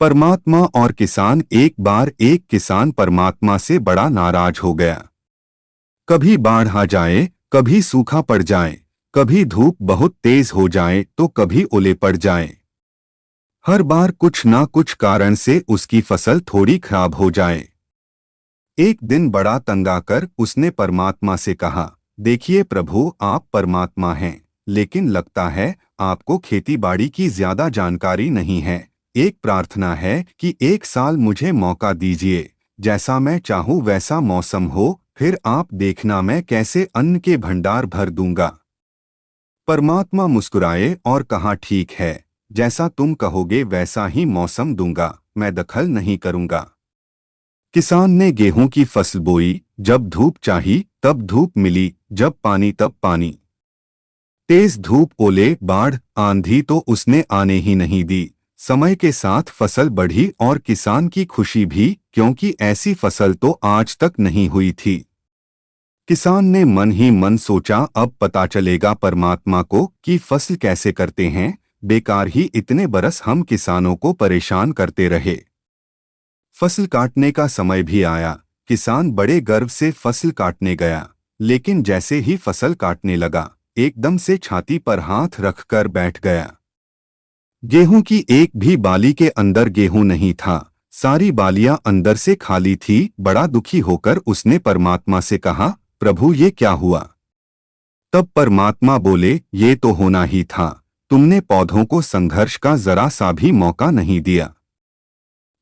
परमात्मा और किसान। एक बार एक किसान परमात्मा से बड़ा नाराज हो गया। कभी बाढ़ आ जाए, कभी सूखा पड़ जाए, कभी धूप बहुत तेज हो जाए तो कभी ओले पड़ जाए। हर बार कुछ ना कुछ कारण से उसकी फसल थोड़ी खराब हो जाए। एक दिन बड़ा तंग आकर उसने परमात्मा से कहा, देखिए प्रभु, आप परमात्मा हैं, लेकिन लगता है आपको खेतीबाड़ी की ज्यादा जानकारी नहीं है। एक प्रार्थना है कि एक साल मुझे मौका दीजिए, जैसा मैं चाहूँ वैसा मौसम हो, फिर आप देखना मैं कैसे अन्न के भंडार भर दूंगा। परमात्मा मुस्कुराए और कहा, ठीक है, जैसा तुम कहोगे वैसा ही मौसम दूंगा, मैं दखल नहीं करूंगा। किसान ने गेहूं की फसल बोई। जब धूप चाही तब धूप मिली, जब पानी तब पानी। तेज धूप, ओले, बाढ़, आंधी तो उसने आने ही नहीं दी। समय के साथ फसल बढ़ी और किसान की खुशी भी, क्योंकि ऐसी फसल तो आज तक नहीं हुई थी। किसान ने मन ही मन सोचा, अब पता चलेगा परमात्मा को कि फसल कैसे करते हैं। बेकार ही इतने बरस हम किसानों को परेशान करते रहे। फसल काटने का समय भी आया। किसान बड़े गर्व से फसल काटने गया, लेकिन जैसे ही फसल काटने लगा, एकदम से छाती पर हाथ रखकर बैठ गया। गेहूं की एक भी बाली के अंदर गेहूं नहीं था, सारी बालियां अंदर से खाली थी। बड़ा दुखी होकर उसने परमात्मा से कहा, प्रभु ये क्या हुआ? तब परमात्मा बोले, ये तो होना ही था, तुमने पौधों को संघर्ष का जरा सा भी मौका नहीं दिया।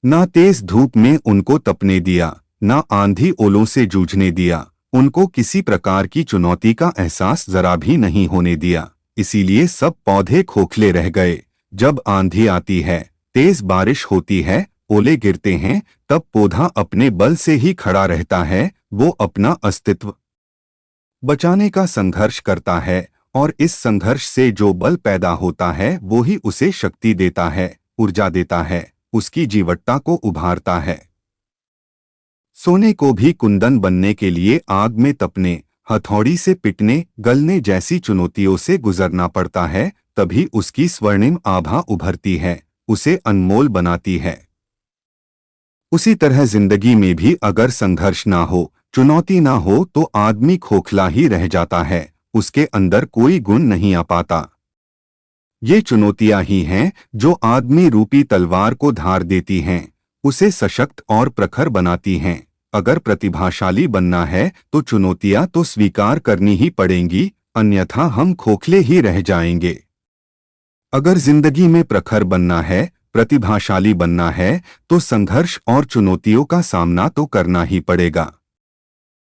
ना तेज धूप में उनको तपने दिया, ना आंधी ओलों से जूझने दिया, उनको किसी प्रकार की चुनौती का एहसास जरा भी नहीं होने दिया। इसीलिए सब पौधे खोखले रह गए। जब आंधी आती है, तेज बारिश होती है, ओले गिरते हैं, तब पौधा अपने बल से ही खड़ा रहता है। वो अपना अस्तित्व बचाने का संघर्ष करता है, और इस संघर्ष से जो बल पैदा होता है वो ही उसे शक्ति देता है, ऊर्जा देता है, उसकी जीवटता को उभारता है। सोने को भी कुंदन बनने के लिए आग में तपने, हथौड़ी से पिटने, गलने जैसी चुनौतियों से गुजरना पड़ता है, तभी उसकी स्वर्णिम आभा उभरती है, उसे अनमोल बनाती है। उसी तरह जिंदगी में भी अगर संघर्ष ना हो, चुनौती ना हो, तो आदमी खोखला ही रह जाता है, उसके अंदर कोई गुण नहीं आ पाता। ये चुनौतियां ही हैं जो आदमी रूपी तलवार को धार देती हैं, उसे सशक्त और प्रखर बनाती हैं। अगर प्रतिभाशाली बनना है तो चुनौतियां तो स्वीकार करनी ही पड़ेंगी, अन्यथा हम खोखले ही रह जाएंगे। अगर जिंदगी में प्रखर बनना है, प्रतिभाशाली बनना है, तो संघर्ष और चुनौतियों का सामना तो करना ही पड़ेगा।